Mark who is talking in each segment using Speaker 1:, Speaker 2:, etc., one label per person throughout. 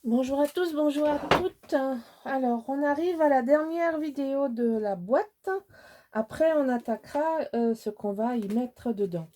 Speaker 1: Bonjour à tous, bonjour à toutes. Alors, on arrive à la dernière vidéo de la boîte. Après, on attaquera ce qu'on va y mettre dedans.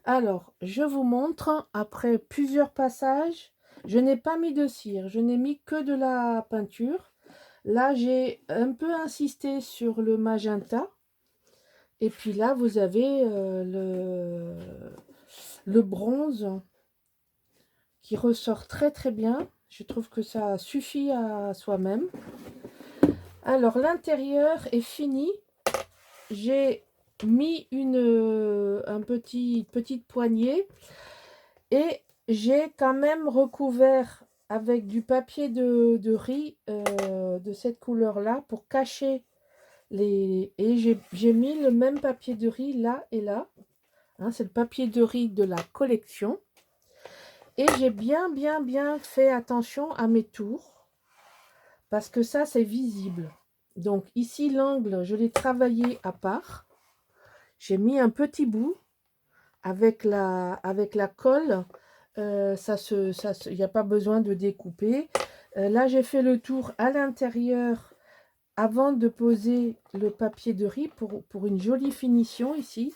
Speaker 1: Alors, je vous montre, après plusieurs passages, je n'ai pas mis de cire, je n'ai mis que de la peinture. Là, j'ai un peu insisté sur le magenta. Et puis là, vous avez le bronze qui ressort très très bien. Je trouve que ça suffit à soi-même. Alors, l'intérieur est fini. J'ai mis petite poignée et j'ai quand même recouvert avec du papier de riz de cette couleur-là pour cacher les... Et j'ai mis le même papier de riz là et là. Hein, c'est le papier de riz de la collection. Et j'ai bien fait attention à mes tours parce que ça, c'est visible. Donc ici, l'angle, je l'ai travaillé à part. J'ai mis un petit bout avec la colle. Il n'y a pas besoin de découper. Là, j'ai fait le tour à l'intérieur avant de poser le papier de riz pour une jolie finition ici.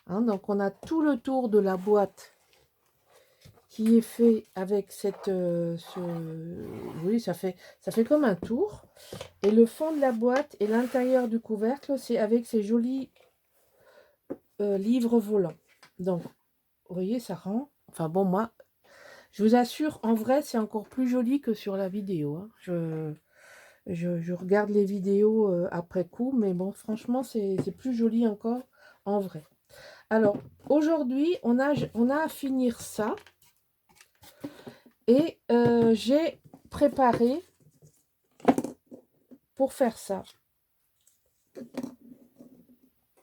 Speaker 1: Hein, donc, on a tout le tour de la boîte qui est fait avec oui, ça fait comme un tour. Et le fond de la boîte et l'intérieur du couvercle, c'est avec ces jolis livres volants. Donc, vous voyez, ça rend... Enfin bon, moi, je vous assure, en vrai, c'est encore plus joli que sur la vidéo. Hein. Je regarde les vidéos après coup, mais bon, franchement, c'est plus joli encore en vrai. Alors, aujourd'hui, on a à finir ça. Et j'ai préparé pour faire ça.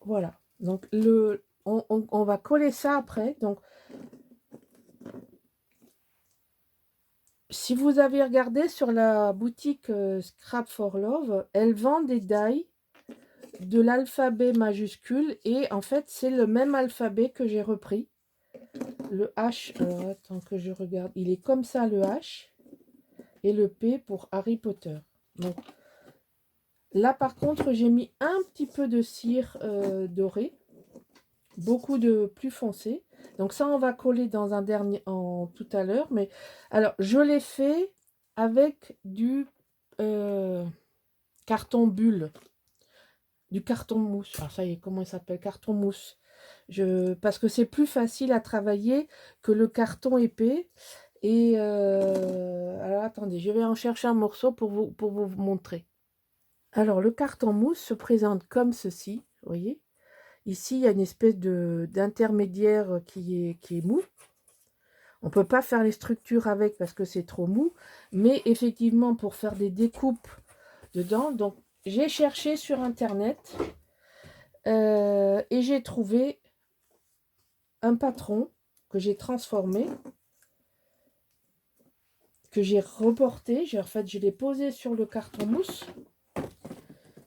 Speaker 1: Voilà. Donc, on va coller ça après. Donc, si vous avez regardé sur la boutique Scrap for Love, elle vend des die de l'alphabet majuscule et en fait, c'est le même alphabet que j'ai repris. Le H, attends que je regarde, il est comme ça le H et le P pour Harry Potter. Donc, là, par contre, j'ai mis un petit peu de cire dorée. Beaucoup de plus foncé. Donc ça, on va coller dans un dernier tout à l'heure. Mais alors, je l'ai fait avec du carton bulle, du carton mousse. Ah, ça y est, comment il s'appelle? Carton mousse. Parce que c'est plus facile à travailler que le carton épais. Et alors, attendez, je vais en chercher un morceau pour vous montrer. Alors, le carton mousse se présente comme ceci, vous voyez. Ici, il y a une espèce d'intermédiaire qui est mou. On ne peut pas faire les structures avec parce que c'est trop mou. Mais effectivement, pour faire des découpes dedans, donc j'ai cherché sur Internet et j'ai trouvé un patron que j'ai transformé, que j'ai reporté. En fait, je l'ai posé sur le carton mousse.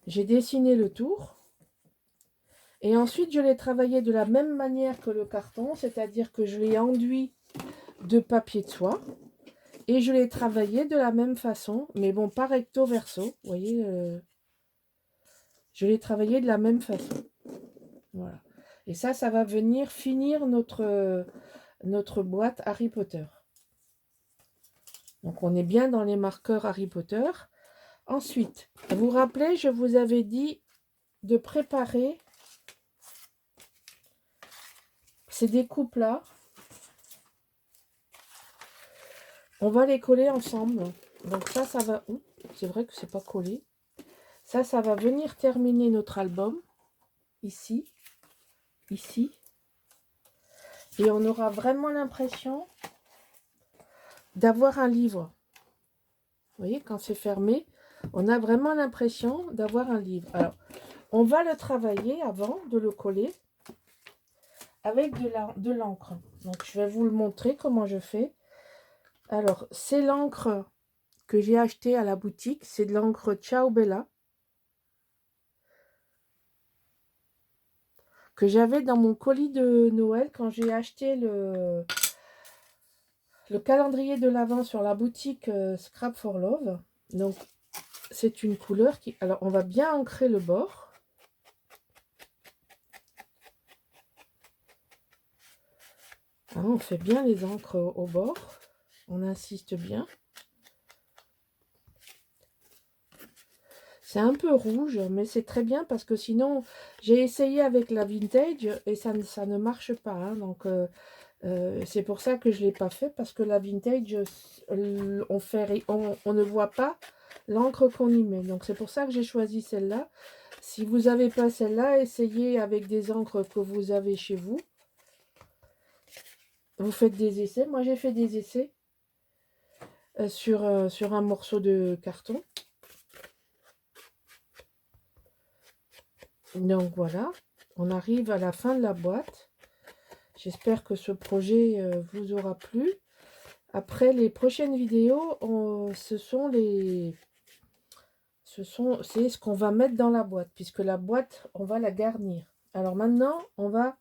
Speaker 1: J'ai dessiné le tour. Et ensuite, je l'ai travaillé de la même manière que le carton, c'est-à-dire que je l'ai enduit de papier de soie. Et je l'ai travaillé de la même façon, mais bon, pas recto verso. Vous voyez, je l'ai travaillé de la même façon. Voilà. Et ça va venir finir notre boîte Harry Potter. Donc, on est bien dans les marqueurs Harry Potter. Ensuite, vous vous rappelez, je vous avais dit de préparer ces découpes-là. On va les coller ensemble. Donc ça va... C'est vrai que c'est pas collé. Ça va venir terminer notre album. Ici. Ici. Et on aura vraiment l'impression d'avoir un livre. Vous voyez, quand c'est fermé, on a vraiment l'impression d'avoir un livre. Alors, on va le travailler avant de le coller avec de l'encre. Donc, je vais vous le montrer comment je fais. Alors, c'est l'encre que j'ai achetée à la boutique. C'est de l'encre Ciao Bella. Que j'avais dans mon colis de Noël quand j'ai acheté le calendrier de l'Avent sur la boutique Scrap for Love. Donc, c'est une couleur qui... Alors, on va bien ancrer le bord. Hein, on fait bien les encres au bord. On insiste bien. C'est un peu rouge, mais c'est très bien parce que sinon, j'ai essayé avec la vintage et ça ne marche pas. Hein, donc, c'est pour ça que je ne l'ai pas fait parce que la vintage, on ne voit pas l'encre qu'on y met. Donc, c'est pour ça que j'ai choisi celle-là. Si vous n'avez pas celle-là, essayez avec des encres que vous avez chez vous. Vous faites des essais. Moi, j'ai fait des essais sur un morceau de carton. Donc voilà, on arrive à la fin de la boîte. J'espère que ce projet vous aura plu. Après, les prochaines vidéos, c'est ce qu'on va mettre dans la boîte, puisque la boîte, on va la garnir. Alors maintenant, on va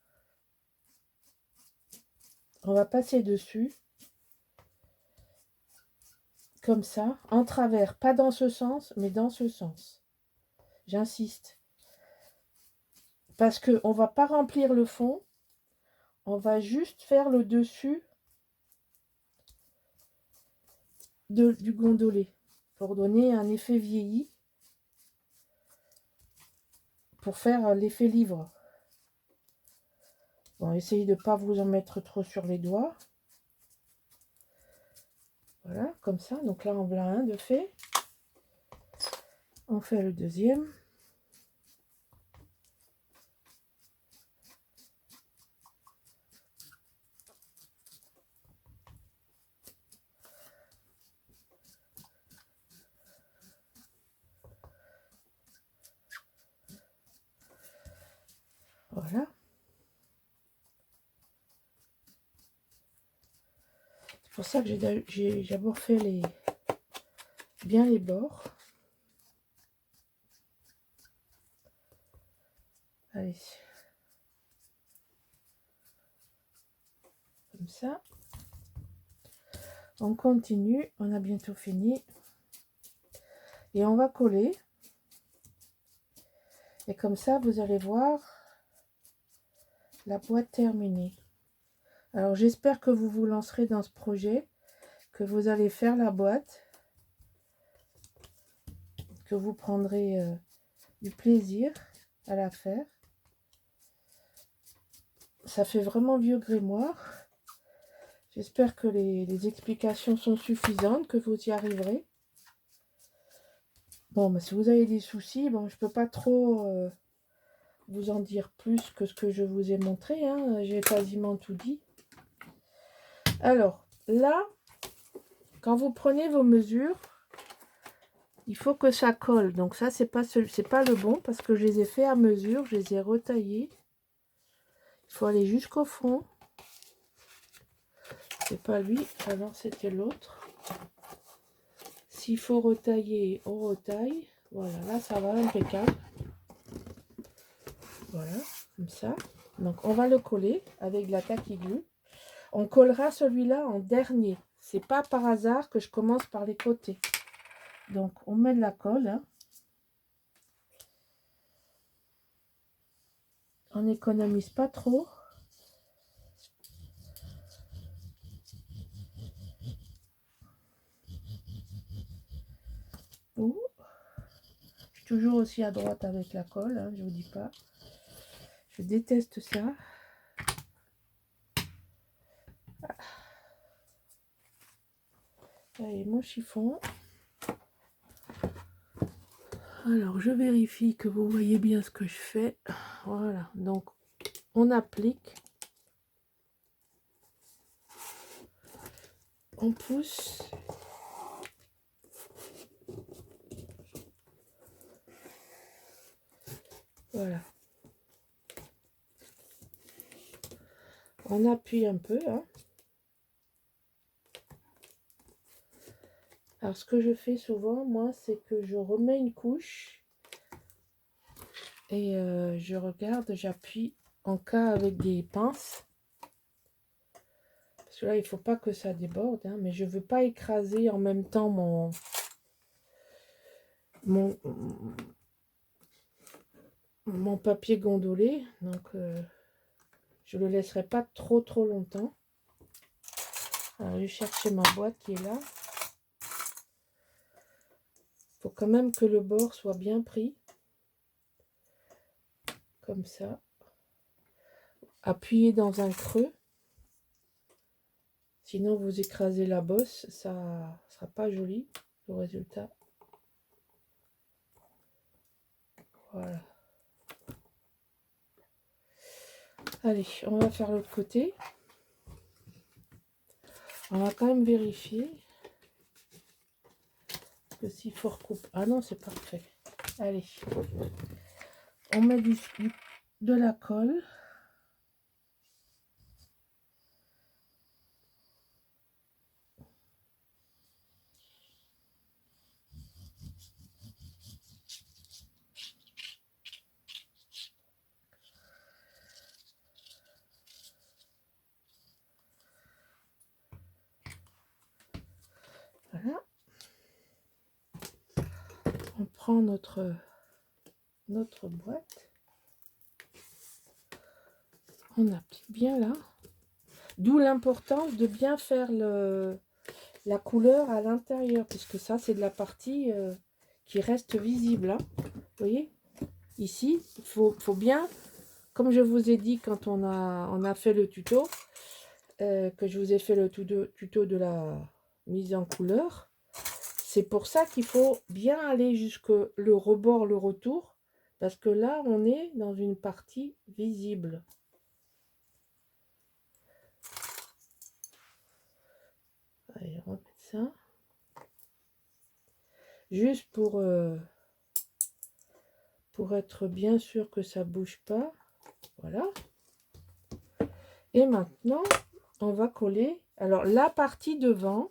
Speaker 1: passer dessus, comme ça, en travers, pas dans ce sens, mais dans ce sens. J'insiste. Parce qu'on ne va pas remplir le fond, on va juste faire le dessus du gondolet pour donner un effet vieilli, pour faire l'effet livre. Bon, essayez de ne pas vous en mettre trop sur les doigts. Voilà, comme ça. Donc là, on a un de fait. On fait le deuxième. Voilà. C'est pour ça que j'ai d'abord fait bien les bords. Allez. Comme ça. On continue. On a bientôt fini. Et on va coller. Et comme ça, vous allez voir la boîte terminée. Alors, j'espère que vous vous lancerez dans ce projet, que vous allez faire la boîte, que vous prendrez du plaisir à la faire. Ça fait vraiment vieux grimoire. J'espère que les explications sont suffisantes, que vous y arriverez. Bon, bah, si vous avez des soucis, bon, je ne peux pas trop vous en dire plus que ce que je vous ai montré. Hein. J'ai quasiment tout dit. Alors, là, quand vous prenez vos mesures, il faut que ça colle. Donc ça, c'est pas le bon parce que je les ai fait à mesure, je les ai retaillés. Il faut aller jusqu'au fond. C'est pas lui, alors c'était l'autre. S'il faut retailler, on retaille. Voilà, là ça va impeccable. Voilà, comme ça. Donc on va le coller avec de la tacky glue. On collera celui-là en dernier. C'est pas par hasard que je commence par les côtés. Donc on met de la colle. Hein. On n'économise pas trop. Ouh. Je suis toujours aussi à droite avec la colle, hein, je vous dis pas. Je déteste ça. Allez, mon chiffon. Alors, je vérifie que vous voyez bien ce que je fais. Voilà, donc on applique. On pousse. Voilà. On appuie un peu. Hein. Alors, ce que je fais souvent, moi, c'est que je remets une couche et je regarde, j'appuie en cas avec des pinces. Parce Parce que là, il ne faut pas que ça déborde, hein, mais je ne veux pas écraser en même temps mon papier gondolé. Donc, je ne le laisserai pas trop longtemps. Alors, je vais chercher ma boîte qui est là. Il faut quand même que le bord soit bien pris. Comme ça. Appuyez dans un creux. Sinon, vous écrasez la bosse. Ça ne sera pas joli, le résultat. Voilà. Allez, on va faire l'autre côté. On va quand même vérifier que s'il faut recouper. Ah non, c'est parfait. Allez, on met de la colle. Voilà. On prend notre boîte. On applique bien là. D'où l'importance de bien faire la couleur à l'intérieur, puisque ça, c'est de la partie qui reste visible. Hein. Vous voyez? Ici, il faut bien, comme je vous ai dit quand on a fait le tuto, que je vous ai fait le tuto de la mise en couleur, c'est pour ça qu'il faut bien aller jusque le rebord, le retour, parce que là, on est dans une partie visible. Allez, on va mettre ça. Juste pour être bien sûr que ça bouge pas. Voilà. Et maintenant, on va coller. Alors, la partie devant,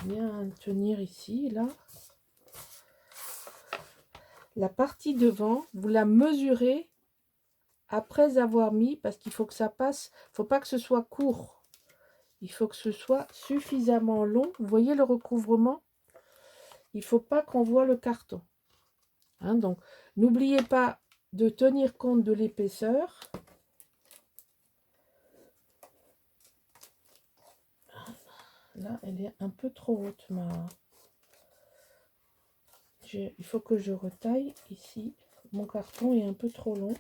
Speaker 1: bien tenir ici, là. La partie devant, vous la mesurez après avoir mis, parce qu'il faut que ça passe. Il ne faut pas que ce soit court. Il faut que ce soit suffisamment long. Vous voyez le recouvrement? Il ne faut pas qu'on voit le carton. Hein, donc, n'oubliez pas de tenir compte de l'épaisseur. Là, elle est un peu trop haute, il faut que je retaille ici. Mon carton est un peu trop long.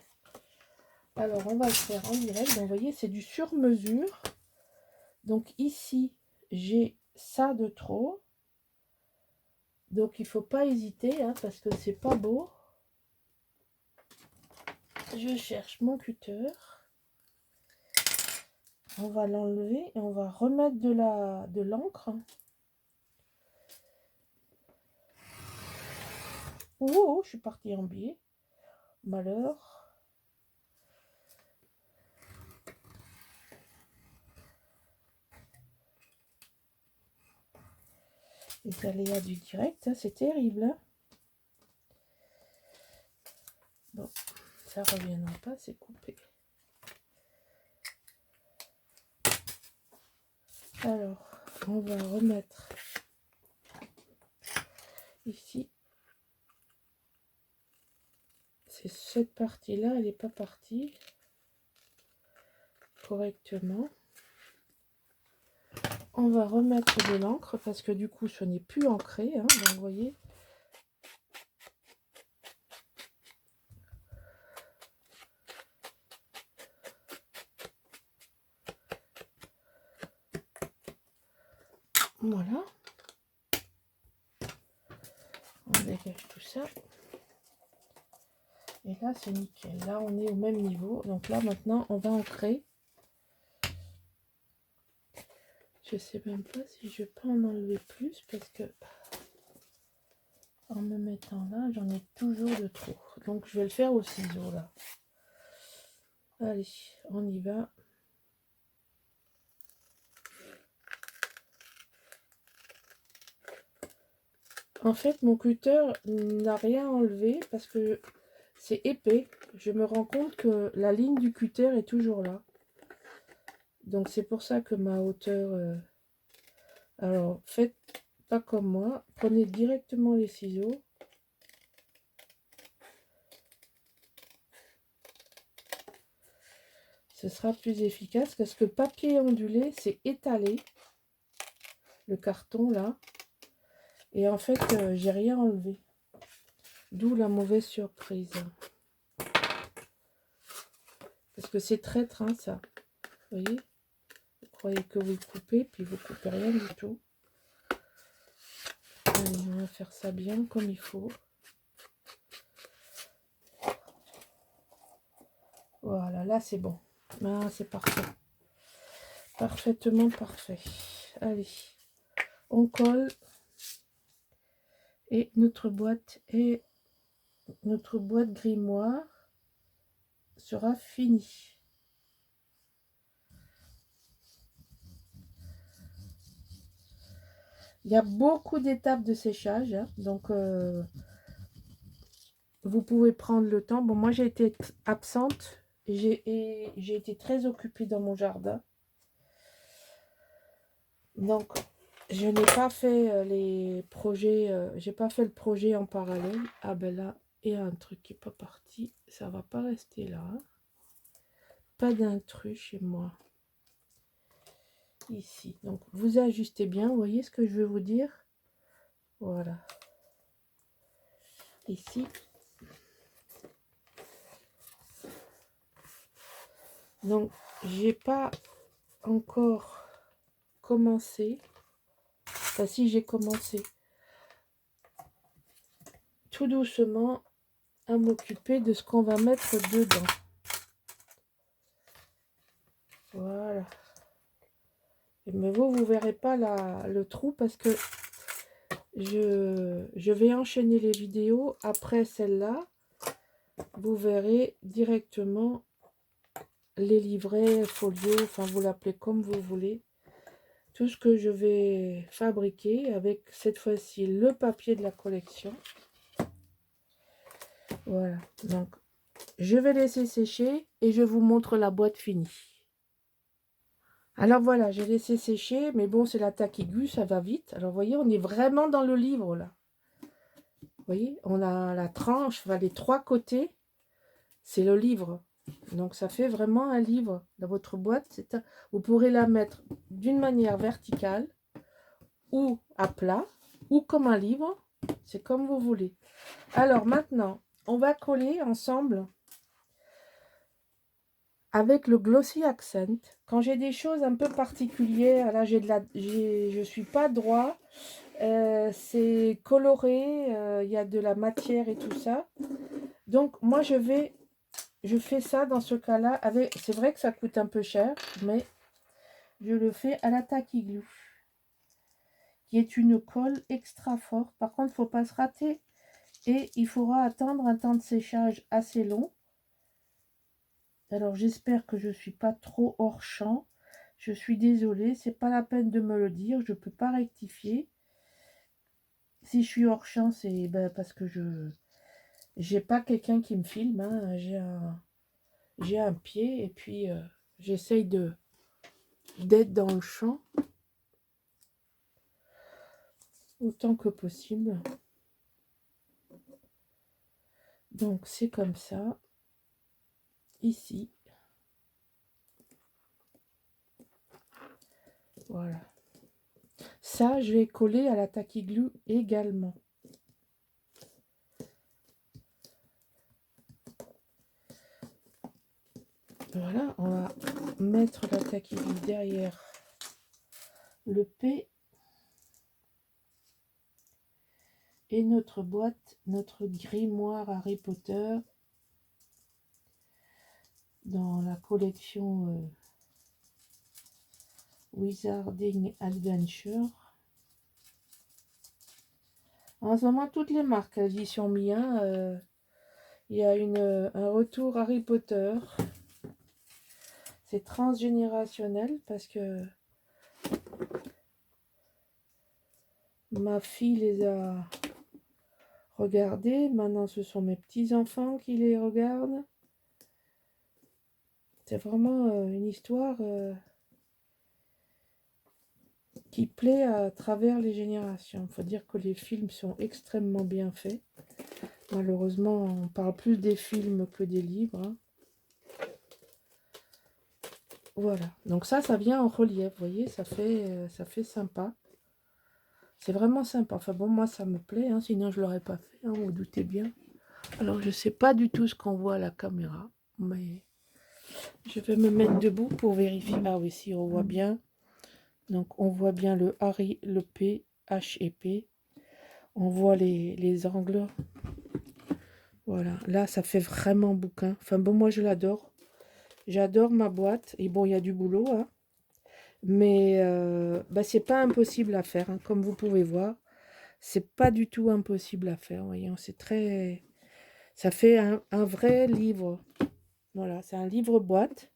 Speaker 1: Alors, on va le faire en direct. Donc, vous voyez, c'est du sur-mesure. Donc, ici, j'ai ça de trop. Donc, il ne faut pas hésiter, hein, parce que c'est pas beau. Je cherche mon cutter. On va l'enlever et on va remettre de l'encre. Oh, je suis partie en biais. Malheur. Les aléas du direct, c'est terrible. Hein, bon, ça ne reviendra pas, c'est coupé. Alors, on va remettre ici. C'est cette partie-là, elle n'est pas partie correctement. On va remettre de l'encre parce que du coup, ce n'est plus ancré. Hein, donc, vous voyez. Voilà. On dégage tout ça. Et là, c'est nickel. Là, on est au même niveau. Donc là, maintenant, on va ancrer. Je sais même pas si je peux en enlever plus parce que en me mettant là, j'en ai toujours de trop. Donc, je vais le faire au ciseau là. Allez, on y va. En fait, mon cutter n'a rien enlevé parce que c'est épais. Je me rends compte que la ligne du cutter est toujours là. Donc c'est pour ça que ma hauteur... Alors, faites pas comme moi. Prenez directement les ciseaux. Ce sera plus efficace parce que papier ondulé, c'est étalé. Le carton là. Et en fait, j'ai rien enlevé. D'où la mauvaise surprise. Parce que c'est traître, hein, ça. Vous voyez? Vous croyez que vous le coupez, puis vous coupez rien du tout. Allez, on va faire ça bien comme il faut. Voilà, là c'est bon. Là c'est parfait. Parfaitement parfait. Allez, on colle. Et notre boîte grimoire sera finie. Il y a beaucoup d'étapes de séchage, hein, donc vous pouvez prendre le temps. Bon, moi j'ai été absente, j'ai été très occupée dans mon jardin. Donc, je n'ai pas fait les projets, j'ai pas fait le projet en parallèle. Ah ben là, il y a un truc qui n'est pas parti, ça va pas rester là. Hein. Pas d'intrus chez moi. Ici, donc vous ajustez bien, vous voyez ce que je veux vous dire? Voilà. Ici. Donc, j'ai pas encore commencé. Enfin, si j'ai commencé tout doucement à m'occuper de ce qu'on va mettre dedans. Voilà. Mais vous verrez pas le trou parce que je vais enchaîner les vidéos après celle-là. Vous verrez directement les livrets, folios, enfin vous l'appelez comme vous voulez. Tout ce que je vais fabriquer avec cette fois-ci le papier de la collection. Voilà, donc je vais laisser sécher et je vous montre la boîte finie. Alors voilà, j'ai laissé sécher, mais bon, c'est la taque aiguë, ça va vite. Alors vous voyez, on est vraiment dans le livre là. Vous voyez, on a la tranche, enfin, les trois côtés, c'est le livre. Donc ça fait vraiment un livre dans votre boîte. Vous pourrez la mettre d'une manière verticale ou à plat ou comme un livre. C'est comme vous voulez. Alors maintenant, on va coller ensemble avec le Glossy Accent. Quand j'ai des choses un peu particulières, là je suis pas droit, c'est coloré, il y a de la matière et tout ça. Donc moi je fais ça dans ce cas-là avec, c'est vrai que ça coûte un peu cher, mais je le fais à la Tacky Glue, qui est une colle extra forte. Par contre, il ne faut pas se rater et il faudra attendre un temps de séchage assez long. Alors j'espère que je ne suis pas trop hors champ. Je suis désolée, c'est pas la peine de me le dire, je ne peux pas rectifier. Si je suis hors champ, c'est parce que je n'ai pas quelqu'un qui me filme. Hein. J'ai un pied et puis j'essaye d'être dans le champ autant que possible. Donc c'est comme ça. Ici. Voilà. Ça, je vais coller à la Tacky Glue également. Voilà, on va mettre la Tacky Glue derrière le P. Et notre boîte, notre grimoire Harry Potter dans la collection Wizarding Adventure. En ce moment, toutes les marques elles y sont mises. Hein, il y a un retour Harry Potter. C'est transgénérationnel parce que ma fille les a regardés. Maintenant, ce sont mes petits-enfants qui les regardent. C'est vraiment une histoire qui plaît à travers les générations. Il faut dire que les films sont extrêmement bien faits. Malheureusement, on parle plus des films que des livres. Hein. Voilà. Donc ça vient en relief. Vous voyez, ça fait sympa. C'est vraiment sympa. Enfin bon, moi, ça me plaît. Hein, sinon, je ne l'aurais pas fait. Hein, vous doutez bien. Alors, je ne sais pas du tout ce qu'on voit à la caméra. Mais je vais me mettre debout pour vérifier. Ah oui, si, on voit bien. Donc, on voit bien le Harry, le P, H et P. On voit les angles. Voilà. Là, ça fait vraiment bouquin. Enfin bon, moi, je l'adore. J'adore ma boîte. Et bon, il y a du boulot, hein. Mais bah, c'est pas impossible à faire. Hein. Comme vous pouvez voir, c'est pas du tout impossible à faire. Voyons, c'est très... Ça fait un vrai livre. Voilà, c'est un livre boîte.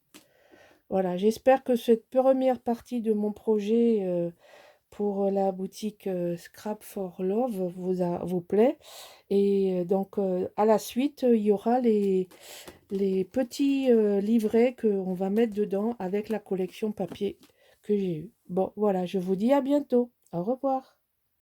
Speaker 1: Voilà, j'espère que cette première partie de mon projet pour la boutique Scrap for Love vous plaît. Et donc, à la suite, il y aura les petits livrets qu'on va mettre dedans avec la collection papier que j'ai eue. Bon, voilà, je vous dis à bientôt. Au revoir.